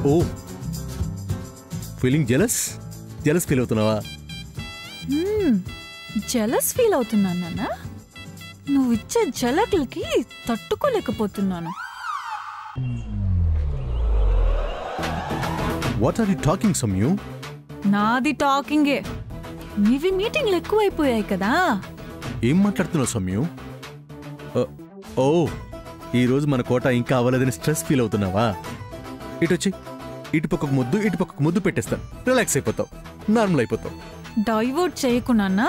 ఓ feeling jealous feel అవుతున్నావా? Jealous feel అవుతున్నాను నాన్న. నువ్వు ఇచ్చే జలకులకి తట్టుకోలేకపోతున్నాను. What are you talking Samyu? నాది టాకింగే. నీవి మీటింగ్లు ఎక్కువైపోయాయి కదా. ఏం మాట్లాడుతున్నావు సమ్యు? ఓ ఈరోజు మన కోట ఇంకా అవ్వలేదని స్ట్రెస్ ఫీల్ అవుతున్నావా? ఇటొచ్చి ఇటు పక్కకు ముద్దు పెట్టేస్తాను. రిలాక్స్ అయిపోతావు, నార్మల్ అయిపోతావు. డైవర్ట్ చేయకు నాన్న.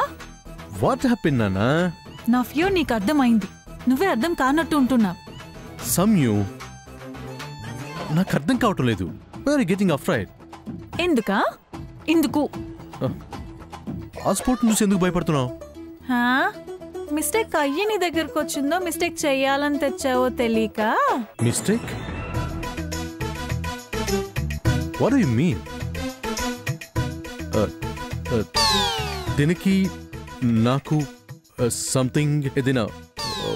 వాట్ హ్యాపెన్ నాన్నా? నా ఫియర్ నీకు అర్థమైంది. నువ్వే అర్థం కానట్టు ఉంటున్నావు. సమ్యు నాకు అర్థం కావటం లేదు. Where getting afraid. ఎందుకు పాస్పోర్ట్ చూసి ఎందుకు భయపడుతున్నావు? మిస్టేక్ అయ్యి నీ దగ్గరకు వచ్చిందో మిస్టేక్ చెయ్యాలని తెచ్చావో తెలియక. Mistake? What do you mean? దీనికి నాకు సంథింగ్ ఏదైనా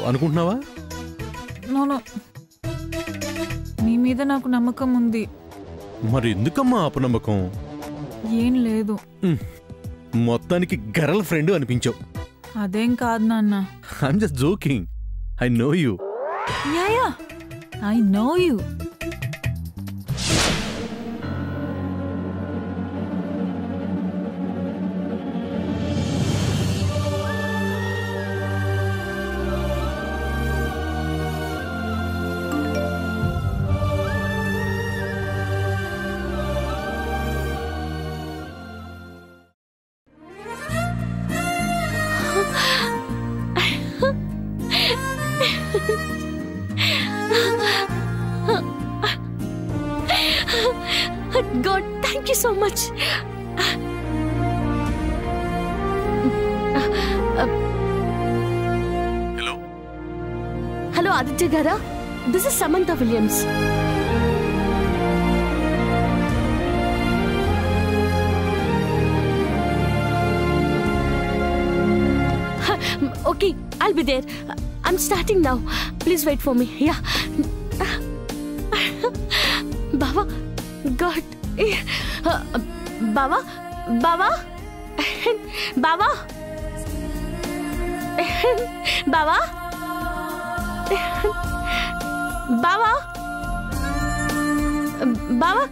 అనుకుంటున్నావా? నో, నీ మీద నాకు నమ్మకం ఉంది. మరి ఎందుకమ్మా అపనమ్మకం? ఏం లేదు. మొత్తానికి గర్ల్ ఫ్రెండ్ అనిపించావు. అదేం కాదు నాన్న. I'm just joking. I know you. Yeah I know you. God, thank you so much. Hello, Aditya Gara. This is Samantha Williams. Okay, I'll be there. I'm starting now. Please wait for me. Yeah. Baba, God. Baba, Baba, Baba, Baba, Baba, Baba.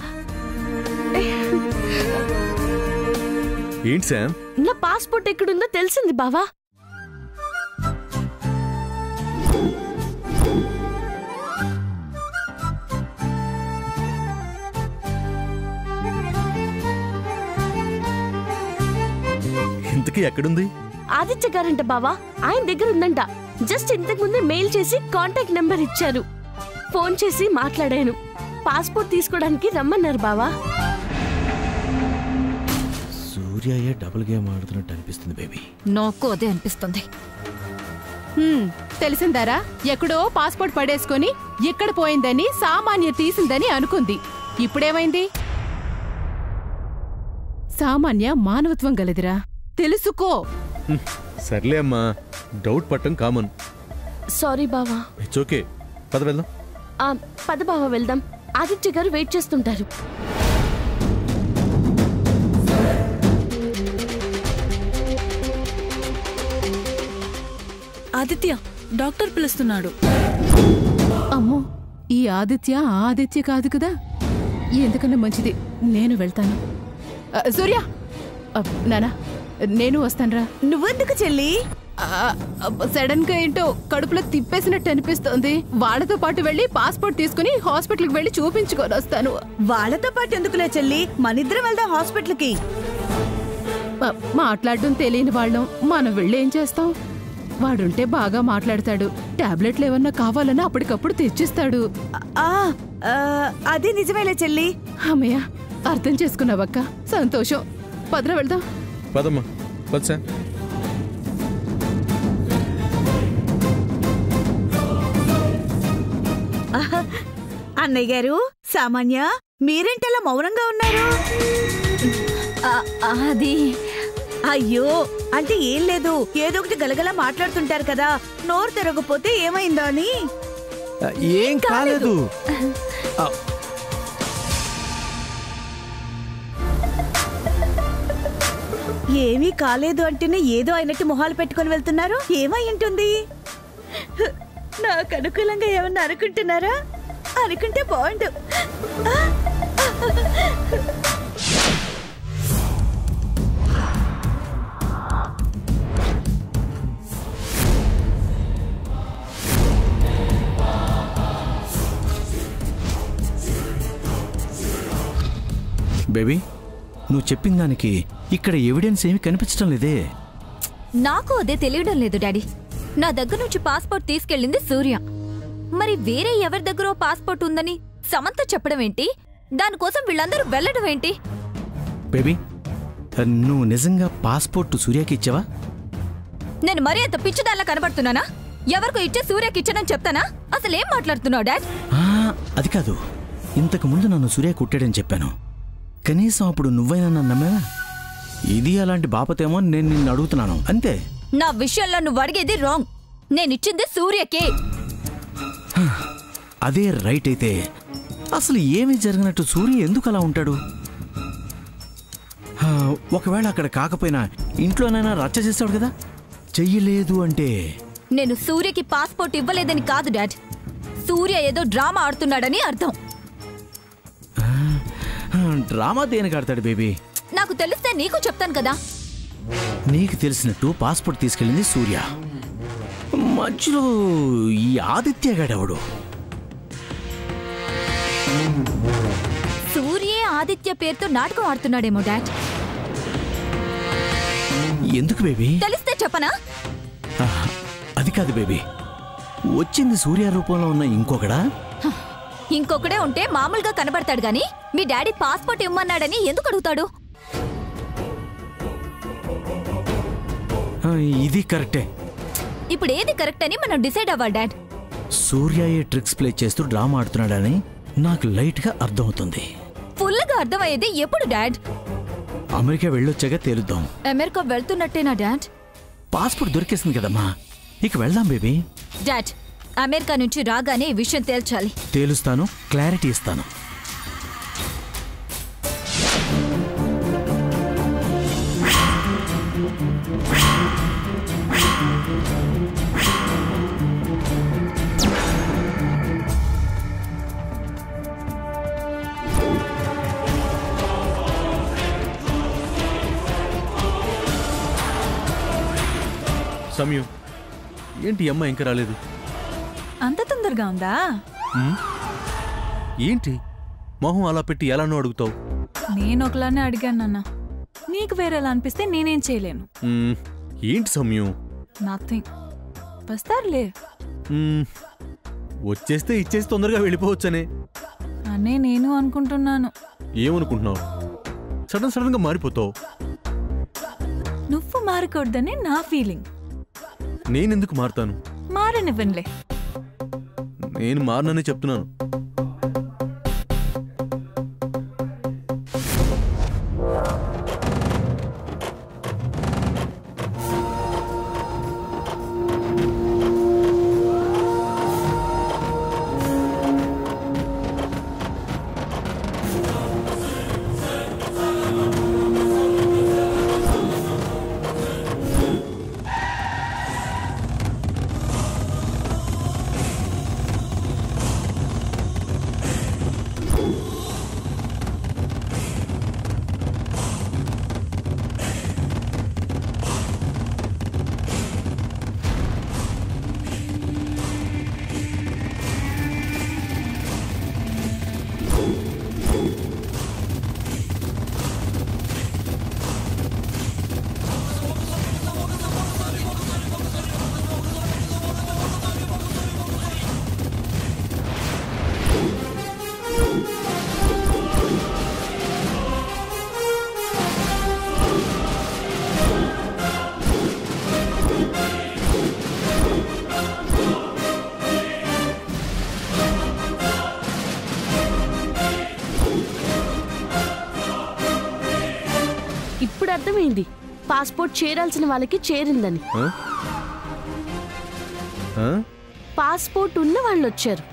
ఏంటి Sam? నా passport ఎక్కడుందో తెలిసింది బావా. ఇంతకీ ఎక్కడుంది? ఆదిత్య గారంట బావా, ఆయన దగ్గర ఉందంట. జస్ట్ ఇంతకు ముందే మెయిల్ చేసి కాంటాక్ట్ నెంబర్ ఇచ్చారు. ఫోన్ చేసి మాట్లాడాను. పాస్పోర్ట్ తీసుకోవడానికి రమ్మన్నారు బావా. సూర్యయ్య డబుల్ గేమ్ ఆడుతున్నట్టు అనిపిస్తుంది బేబీ. నాకు అదే అనిపిస్తుంది. తెలిసిందారా? ఎక్కడో పాస్పోర్ట్ పడేసుకొని ఇక్కడ పోయిందని సామాన్య తీసిందని అనుకుంది. ఇప్పుడేమైంది? సామాన్య మానవత్వం గలదిరా, తెలుసుకో. సర్లే అమ్మా, డౌట్ పట్టం కామన్. సారీ బావా. ఇట్స్ ఓకే, పద వెళ్దాం. పద బావా వెళ్దాం. ఆదిత్య గారు వెయిట్ చేస్తుంటారు. ఆదిత్య, డాక్టర్ పిలుస్తున్నాడు. అమ్మో, ఈ ఆదిత్య కాదు కదా. ఎందుకన్నా మంచిది నేను వెళ్తాను. సూర్య, నానా నేను వస్తానరా. నువ్వెందుకు చెల్లి? సడన్ గా ఏంటో కడుపులో తిప్పేసినట్టు అనిపిస్తోంది. వాళ్ళతో పాటు వెళ్లి పాస్పోర్ట్ తీసుకుని హాస్పిటల్కి వెళ్లి చూపించుకొని వస్తాను. వాళ్ళతో పాటు ఎందుకులే చెల్లి, మనిద్దరం వెళ్దాం హాస్పిటల్ కి. మాట్లాడడం తెలియని వాళ్ళం మనం వెళ్ళి ఏం చేస్తాం? వాడుంటే బాగా మాట్లాడతాడు. టాబ్లెట్లు ఏమన్నా కావాలన్నా అప్పటికప్పుడు తెచ్చిస్తాడు. అది నిజమేలే చెల్లి. అమ్మయ్య, అర్థం చేసుకున్నావక్క, సంతోషం. పదరా వెళ్దాం. పదమ్మా, పద సార్. అన్నయ్య గారు, సామాన్య, మీరేంటలా మౌనంగా ఉన్నారు? అది అయ్యో, అంటే ఏం లేదు, ఏదో ఒకటి గలగలా మాట్లాడుతుంటారు కదా, నోరు తిరగపోతే ఏమైందో అని. ఏం కాలేదు. ఏమీ కాలేదు అంటేనే ఏదో అయినట్టు మొహాలు పెట్టుకొని వెళ్తున్నారు. ఏమై ఉంటుంది? నాకు అనుకూలంగా ఏమన్నా అనుకుంటున్నారా? అనుకుంటే బాగుండు. బేబీ, నువ్వు చెప్పిన దానికి ఇక్కడ ఎవిడెన్స్ ఏమీ కనిపించడం లేదే. నాకు అదే తెలియడం లేదు డాడీ. నా దగ్గర నుంచి పాస్పోర్ట్ తీసుకెళ్ళింది సూర్య. మరి వేరే ఎవరి దగ్గర పాస్పోర్ట్ ఉందని సమంత చెప్పడం ఏంటి? దానికోసం వీళ్ళందరూ వెళ్ళడం ఏంటి? బేబీ, నువ్వు నిజంగా పాస్పోర్ట్ సూర్యకి ఇచ్చావా? నేను మరీ అంత పిచ్చిదాల్లా కనబడుతున్నానా? ఎవరికో ఇచ్చే సూర్యకి ఇచ్చానని చెప్తానా? అసలేం మాట్లాడుతున్నావు డాడ్? అది కాదు, ఇంతకు ముందు నన్ను సూర్య కుట్టాడని చెప్పాను. కనీసం అప్పుడు నువ్వైనా నన్ను నమ్మావా? ఇది అలాంటి బాపతేమో నేను నిన్ను అడుగుతున్నాను అంతే. నా విషయంలో నువ్వు అడిగేది రాంగ్. నేనిచ్చింది సూర్యకే. అదే రైట్ అయితే అసలు ఏమీ జరిగినట్టు సూర్య ఎందుకు అలా ఉంటాడు? ఒకవేళ అక్కడ కాకపోయినా ఇంట్లోనైనా రచ్చ చేస్తాడు కదా. చెయ్యలేదు అంటే నేను సూర్యకి పాస్పోర్ట్ ఇవ్వలేదని కాదు డాడ్. సూర్య ఏదో డ్రామా ఆడుతున్నాడని అర్థం. డ్రామా దేనికి ఆడతాడు బేబీ? నాకు తెలిస్తే నీకు చెప్తాను కదా. నీకు తెలిసినట్టు పాస్పోర్ట్ తీసుకెళ్ళింది సూర్య. మధ్యలో ఈ ఆదిత్య గాడెవడు? సూర్యే ఆదిత్య పేరుతో నాటకం ఆడుతున్నాడేమో డాడ్. ఎందుకు బేబీ? తెలిస్తే చెప్పనా? అది కాదు బేబీ, వచ్చింది సూర్య రూపంలో ఉన్న ఇంకొకడా? ఇంకొకడే ఉంటే మామూలుగా కనబడతాడు గాని మీ డాడీ పాస్పోర్ట్ ఇమ్మన్నాడని ఎందుకు అడుగుతాడు? ఇది కరెక్టే. ఇప్పుడు ఏది కరెక్ట్ అని మనం డిసైడ్ అవ్వాలి డాడ్. సూర్యయే ట్రిక్స్ ప్లే చేస్తూ డ్రామా ఆడుతున్నాడని నాకు లైట్ గా అర్థమవుతుంది. ఫుల్గా అర్థమయ్యేది ఎప్పుడు డాడ్? అమెరికా వెళ్ళొచ్చాక తేలుద్దాం. అమెరికా వెళ్తున్నట్టేనా డాడ్? పాస్పోర్ట్ దొరికేసింది కదమ్మా, ఇక వెళ్దాం బేబీ. డాడ్, అమెరికా నుంచి రాగానే ఈ విషయం తేల్చాలి. తేలుస్తాను, క్లారిటీ ఇస్తాను. సమయం ఏంటి అమ్మ ఇంకా రాలేదు? అంత తొందరగా ఉందా? ఏంటి మొహం అలా పెట్టి ఎలానో అడుగుతావు? నేను ఒకలానే అడిగాను నాన్న. నీకు వేరేలా అనిపిస్తే నేనేం చేయలేను. ఏంటి సమయం? నథింగ్. వస్తారులే. వచ్చేస్తే ఇచ్చేసి తొందరగా వెళ్ళిపోవచ్చనే అనే నేను అనుకుంటున్నాను. ఏమనుకుంటున్నావు? సడన్ గా మారిపోతావు. నువ్వు మారకూడదని నా ఫీలింగ్. నేనెందుకు మారుతాను? మారనివ్వనులే. నేను మారనని చెప్తున్నాను. ఇప్పుడు అర్థమైంది, పాస్పోర్ట్ చేరాల్సిన వాళ్ళకి చేరిందని. పాస్పోర్ట్ ఉన్న వాళ్ళు వచ్చారు.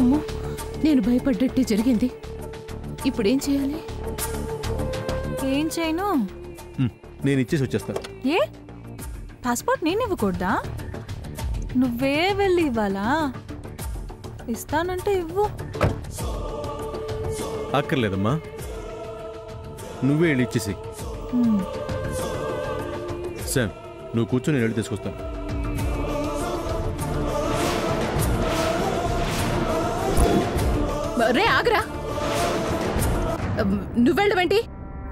అమ్మో, నేను భయపడ్డట్టే జరిగింది. ఇప్పుడేం చేయాలి? ఏం చేయను? నేను ఇచ్చేసి వచ్చేస్తాను. ఏ పాస్పోర్ట్ నేను ఇవ్వకూడదా? నువ్వే వెళ్ళి ఇవ్వాలా? ఇస్తానంటే ఇవ్వు. అక్కర్లేదమ్మా, నువ్వే వెళ్ళి ఇచ్చేసి. శామ్, నువ్వు కూర్చొని నేను వెళ్ళి తీసుకొస్తాను. రే ఆగరా, నువ్వెళ్ళవేంటి?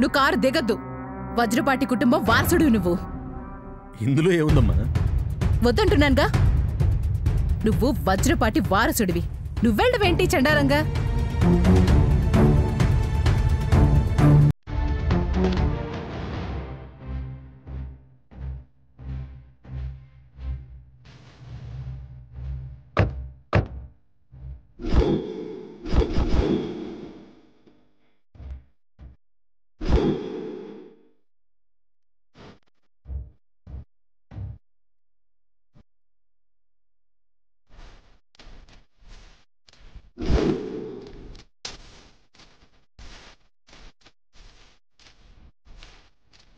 నువ్వు కారు దిగద్దు. వజ్రపాటి కుటుంబం వారసుడు నువ్వు. ఇందులో ఏముందమ్మా? వద్దంటున్నానుగా. నువ్వు వజ్రపాటి వారసుడివి. నువ్వెళ్ళవేంటి చండాలంగా?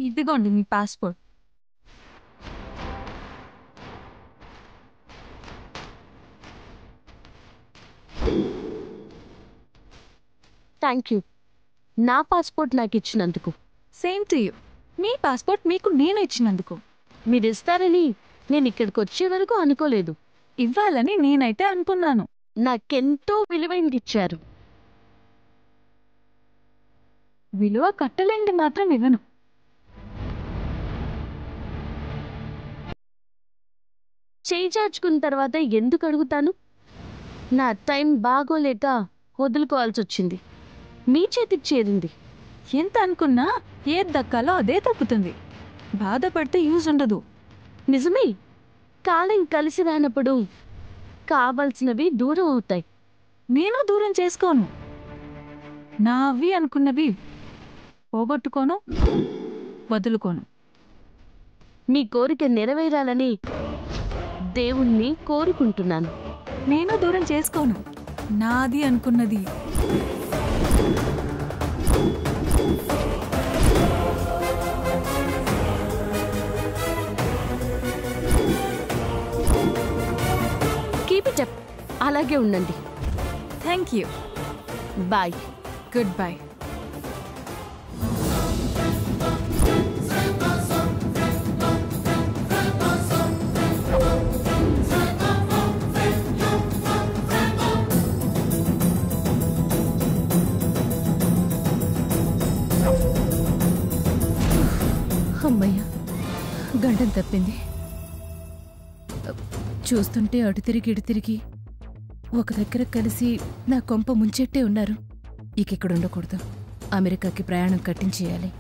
ఇదిగోండి మీ పాస్పోర్ట్. థ్యాంక్ యూ, నా పాస్పోర్ట్ నాకు ఇచ్చినందుకు. Same to you. Me passport మీకు నేను ఇచ్చినందుకు. మీరు ఇస్తారని నేను ఇక్కడికి వచ్చే వరకు అనుకోలేదు. ఇవ్వాలని నేనైతే అనుకున్నాను. నాకెంతో విలువైంది ఇచ్చారు. విలువ కట్టలేంది మాత్రం ఇవ్వను. చేయి చాచుకున్న తర్వాత ఎందుకు అడుగుతాను? నా టైం బాగోలేక వదులుకోవాల్సి వచ్చింది. మీ చేతికి చేరింది. ఎంత అనుకున్నా ఏది దక్కాలో అదే తప్పుతుంది. బాధపడితే యూజ్ ఉండదు. నిజమే, కాలం కలిసి రానప్పుడు కావాల్సినవి దూరం అవుతాయి. నేను దూరం చేసుకోను. నావి అనుకున్నవి పోగొట్టుకోను, వదులుకోను. మీ కోరిక నెరవేరాలని దేవుణ్ణి కోరుకుంటున్నాను. నేను దూరం చేసుకోను. నాది అనుకున్నది కీప్ ఇట్ అప్. అలాగే ఉండండి. Thank you. Bye. Goodbye. అమ్మయ్య, గండం తప్పింది. చూస్తుంటే అటు తిరిగి ఇటు తిరిగి ఒక దగ్గర కలిసి నా కొంప ముంచెట్టే ఉన్నారు. ఇక్కడ ఉండకూడదు. అమెరికాకి ప్రయాణం కట్టించేయాలి.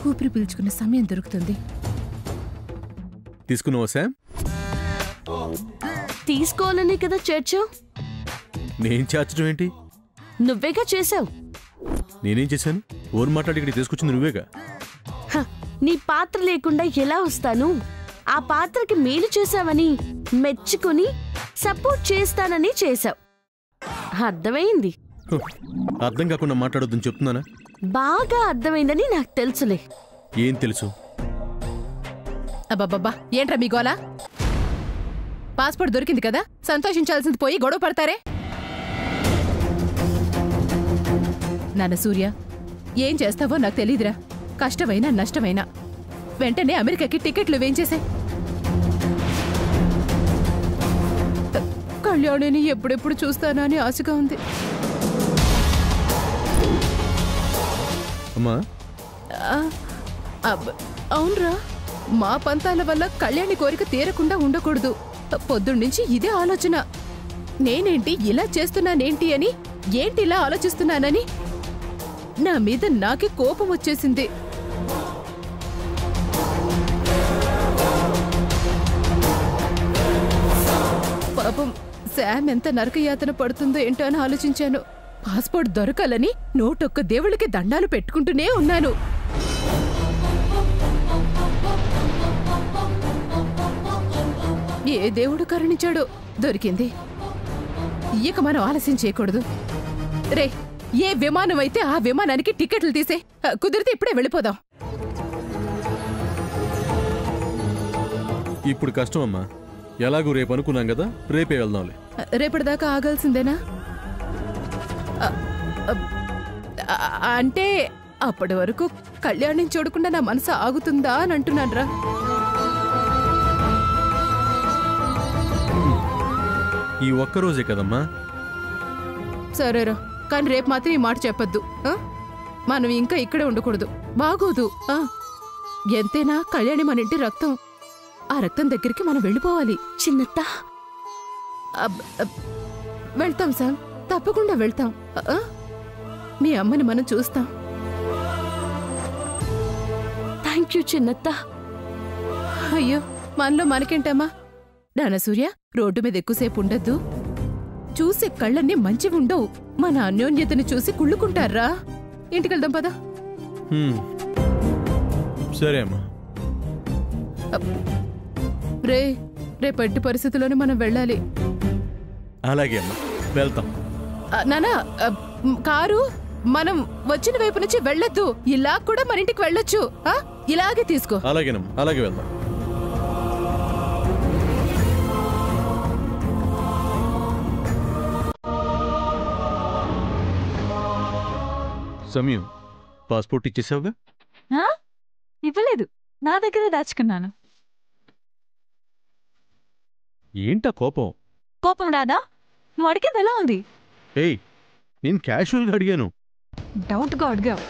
ఊపిరి పీల్చుకునే సమయం దొరుకుతుంది. తీసుకున్నావా శామ్? తీసుకోవాలనే కదా చేర్చావు. నేను చేర్చడం ఏంటి? నువ్వేగా చేసావు. నేనేం చేశాను? ఓరు మాట్లాడి ఇక్కడ తీసుకొచ్చింది నువ్వేగా. నీ పాత్ర లేకుండా ఎలా వస్తాను? ఆ పాత్రకి మేలు చేశావని మెచ్చుకుని సపోర్ట్ చేస్తానని చేశావు. అర్థమైంది. అర్థం కాకుండా మాట్లాడొద్దని చెప్తున్నానా? బాగా అర్థమైందని నాకు తెలుసులే. ఏం తెలుసు? అబ్బబ్బబ్బా, ఏంట్రా మీ గోలా? పాస్పోర్ట్ దొరికింది కదా, సంతోషించాల్సింది పోయి గొడవ పడతారే. నాన్న సూర్య, ఏం చేస్తావో నాకు తెలీదురా. కష్టమైనా నష్టమైనా వెంటనే అమెరికాకి టికెట్లు వేయించేసే. కళ్యాణిని ఎప్పుడెప్పుడు చూస్తానా అని ఆశగా ఉంది. అమ్మా, అవునరా, మా పంతాల వల్ల కళ్యాణి కోరిక తీరకుండా ఉండకూడదు. పొద్దున్నుంచి ఇదే ఆలోచన. నేనేంటి ఇలా చేస్తున్నానేంటి అని, ఏంటి ఇలా ఆలోచిస్తున్నానని నా మీద నాకే కోపం వచ్చేసింది. పాపం శామ్ ఎంత నరకయాతన పడుతుందో ఏంటో అని ఆలోచించాను. పాస్పోర్ట్ దొరకాలని నూటొక్క దేవుళ్ళకి దండాలు పెట్టుకుంటూనే ఉన్నాను. ఏ దేవుడు కరుణించాడో దొరికింది. ఇక మనం ఆలస్యం చేయకూడదు. రే, ఏ విమానం అయితే ఆ విమానానికి టికెట్లు తీసే. కుదిరితే ఇప్పుడే వెళ్ళిపోదాం. ఇప్పుడు కష్టం అమ్మా. ఎలాగూ రేపు అనుకున్నాం కదా, రేపే వెళ్దాంలే. రేపటిదాకా ఆగాల్సిందేనా? అంటే అప్పటి వరకు కళ్యాణం చూడకుండా నా మనసు ఆగుతుందా అని అంటున్నాన్రా. ఈ ఒక్కరోజే కదమ్మా. సరేరా, కానీ రేపు మాత్రం ఈ మాట చెప్పొద్దు. మనం ఇంకా ఇక్కడే ఉండకూడదు, బాగోదు. ఎంతైనా కళ్యాణి మన ఇంటి రక్తం. ఆ రక్తం దగ్గరికి మనం వెళ్ళిపోవాలి. చిన్నత్త, వెళ్తాం సార్, తప్పకుండా వెళ్తాం. మీ అమ్మని మనం చూస్తాం. థ్యాంక్ యూ చిన్నత్త. అయ్యో, మనలో మనకేంటమ్మా. నాన్న సూర్య, రోడ్డు మీద ఎక్కువసేపు ఉండద్దు. చూసే కళ్ళన్నీ మంచివి ఉండవు. మన అన్యోన్యతని చూసి కుళ్ళుకుంటారా. ఇంటికెళ్దాం పదా. సరే అమ్మా. రేపటి పరిస్థితుల్లోనే మనం వెళ్ళాలి. అలాగే అమ్మా, వెళ్తాం. నానా, కారు మనం వచ్చిన వైపు నుంచి వెళ్ళొద్దు. ఇలా కూడా మన ఇంటికి వెళ్ళొచ్చు. ఇలాగే తీసుకో. అలాగేనమ్మా, అలాగే వెళ్దాం. సమయం, పాస్పోర్ట్ ఇచ్చేసావుగా? ఇవ్వలేదు, నా దగ్గరే దాచుకున్నాను. ఏంటా కోపం? కోపం రాదా? నువ్వు అడిగేది ఎలా ఉంది? ఏయ్, నేను క్యాషువల్గా అడిగాను. డౌట్గా అడిగావు.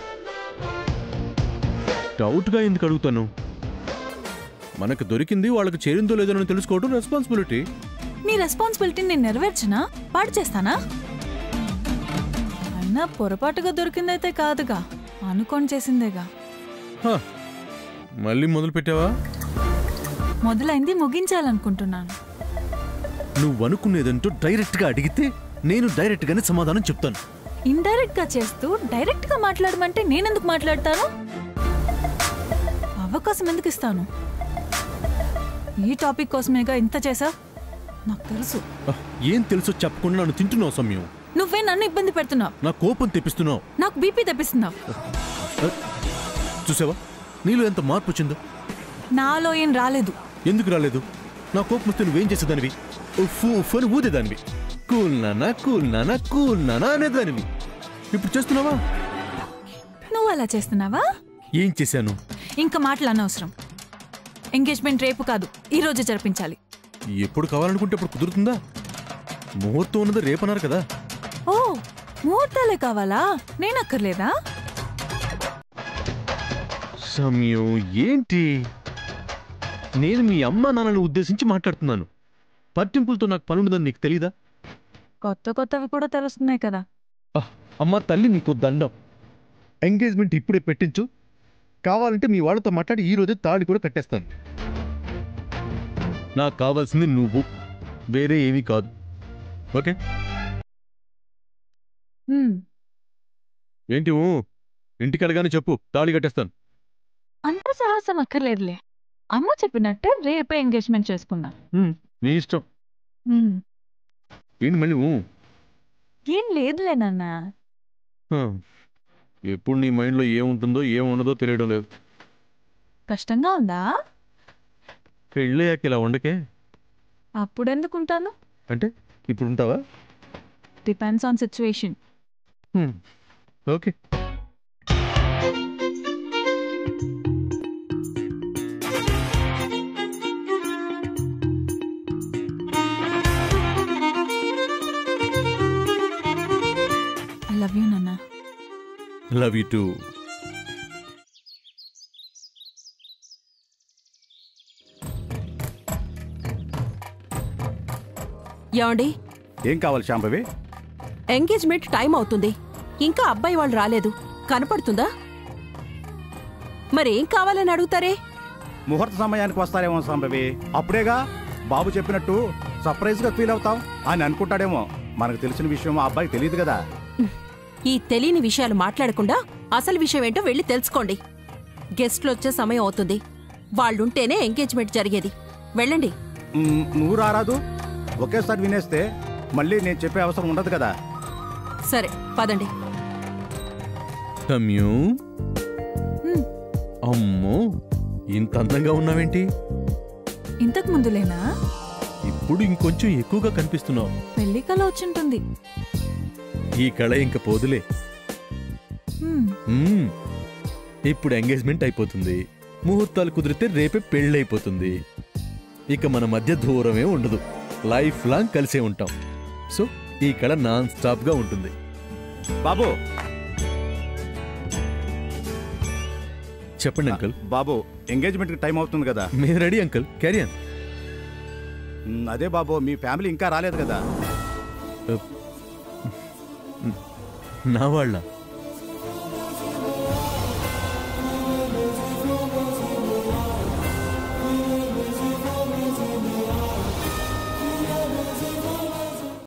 డౌట్గా ఎందుకు అడుగుతాను? మనకు దొరికింది వాళ్ళకి చేరిందో లేదో అని తెలుసుకోవడం రెస్పాన్సిబిలిటీ. నీ రెస్పాన్సిబిలిటీని నేను నెరవేర్చినా పాడు చేస్తానా? అయినా పొరపాటుగా దొరికిందైతే కాదుగా, అనుకోని చేసిందేగా. మళ్ళీ మొదలు పెట్టావా? మొదలైంది ముగించాలనుకుంటున్నాను. నువ్వు అనుకునేదంటూ డైరెక్ట్గా అడిగితే నేను డైరెక్ట్గానే సమాధానం చెప్తాను. ఇండైరెక్ట్ గా చేస్తూ డైరెక్ట్ గా మాట్లాడమంటే నేనెందుకు మాట్లాడతాను? అవకాశం ఎందుకు ఇస్తాను? ఈ టాపిక్ కోసమేగా ఇంత చేసా. నాకు తెలుసు. ఏం తెలుసో చెప్పకుండా నన్ను తింటున్నావు సమయం. నువ్వే నన్ను ఇబ్బంది పెడుతున్నావు. నా కోపం తెప్పిస్తున్నావు. నాకు బీపీ తెప్పిస్తున్నావు. చూసావా నీలో ఎంత మార్పు వచ్చిందో? నాలో ఏం రాలేదు. ఎందుకు రాలేదు? నా కోపం వస్తే నువ్వేం చేసేదానివి? ఉఫ్ఫు ఉఫ్ అని ఊదేదానివి. కూల్ నానా కూల్ నానా కూల్ నానా అనేదానివి. ఇప్పుడు చేస్తున్నావా? నువ్వు అలా చేస్తున్నావా? ఏం చేశాను? ఇంకా మాటలు అనవసరం. ఎంగేజ్మెంట్ రేపు కాదు, ఈ రోజు జరిపించాలి. ఎప్పుడు కావాలనుకుంటే ఇప్పుడు కుదురుతుందా? ముహూర్తం ఉన్నది రేపన్నారు కదా. ఓ, ముహూర్తాలే కావాలా? నేనక్కర్లేదా? సమయం ఏంటి? నేను మీ అమ్మ నాన్నని ఉద్దేశించి మాట్లాడుతున్నాను. పట్టింపులతో నాకు పనుండదని నీకు తెలీదా? కొత్త కొత్తవి కూడా తెలుస్తున్నాయి కదా. అమ్మ తల్లి, నీకు దండం. ఎంగేజ్మెంట్ ఇప్పుడే పెట్టించు. కావాలంటే మీ వాళ్ళతో మాట్లాడి ఈ రోజే తాళి కూడా కట్టేస్తాను. నాకు కావాల్సింది నువ్వు, వేరే ఏమీ కాదు. ఓకే? ఏంటి ఇంటికి అడగానే చెప్పు, తాళి కట్టేస్తాను. అంత సాహసం అక్కర్లేదులే. అమ్మ చెప్పినట్టే రేపే ఎంగేజ్మెంట్ చేసుకుందాం. నీ ఇష్టం. ఏంటి మళ్ళీ? ఏం లేదులే నాన్న. ఎప్పుడు నీ మైండ్లో ఏముంటుందో ఏముండదో తెలియడం లేదు. కష్టంగా ఉందా? పెళ్ళయ్యాక ఇలా ఉండకే. అప్పుడెందుకుంటాను? అంటే ఇప్పుడు ఉంటావా? Depends on situation. Okay. I love you, Nana. Love you too. ఏమండి? ఏం కావాలి శాంభవి? ఎంగేజ్మెంట్ టైం అవుతుంది, ఇంకా అబ్బాయి వాళ్ళు రాలేదు. కనపడుతుందా? మరేం కావాలని అడుగుతారే? ముహూర్త సమయానికి వస్తారేమో శాంభవి. అప్పుడేగా బాబు చెప్పినట్టు సర్ప్రైజ్ గా ఫీల్ అవుతాం అని అనుకుంటాడేమో. మనకు తెలిసిన విషయం ఆ అబ్బాయికి తెలియదు కదా. ఈ తెలియని విషయాలు మాట్లాడకుండా అసలు విషయం ఏంటో వెళ్ళి తెలుసుకోండి. గెస్ట్లు వచ్చే సమయం అవుతుంది. వాళ్ళుంటేనే ఎంగేజ్మెంట్ జరిగేది. వెళ్ళండి. నువ్వు రారాదు. ఒకేసారి వినేస్తే మళ్ళీ నేను చెప్పే అవసరం ఉండదు కదా. సరే, పదండి. సమయం, ఇంత అందంగా ఉన్నావేంటి? ఇంతకు ముందులేనా? ఇప్పుడు ఇంకొంచెం ఎక్కువగా కనిపిస్తున్నావు. పెళ్లి కళ వచ్చుంటుంది. ఈ కళ ఇంక పోదులే. ఇప్పుడు ఎంగేజ్మెంట్ అయిపోతుంది, ముహూర్తాలు కుదిరితే రేపే పెళ్ళైపోతుంది. ఇక మన మధ్య దూరమే ఉండదు, లైఫ్ లాంగ్ కలిసే ఉంటాం. సో ఈ కళ నాన్ స్టాప్ గా ఉంటుంది. బాబు చెప్పండి అంకుల్. బాబు ఎంగేజ్మెంట్ కి టైం అవుతుంది కదా. మేము రెడీ అంకుల్, క్యారీ ఆన్. అదే బాబు, మీ ఫ్యామిలీ ఇంకా రాలేదు కదా. నా వాళ్ళ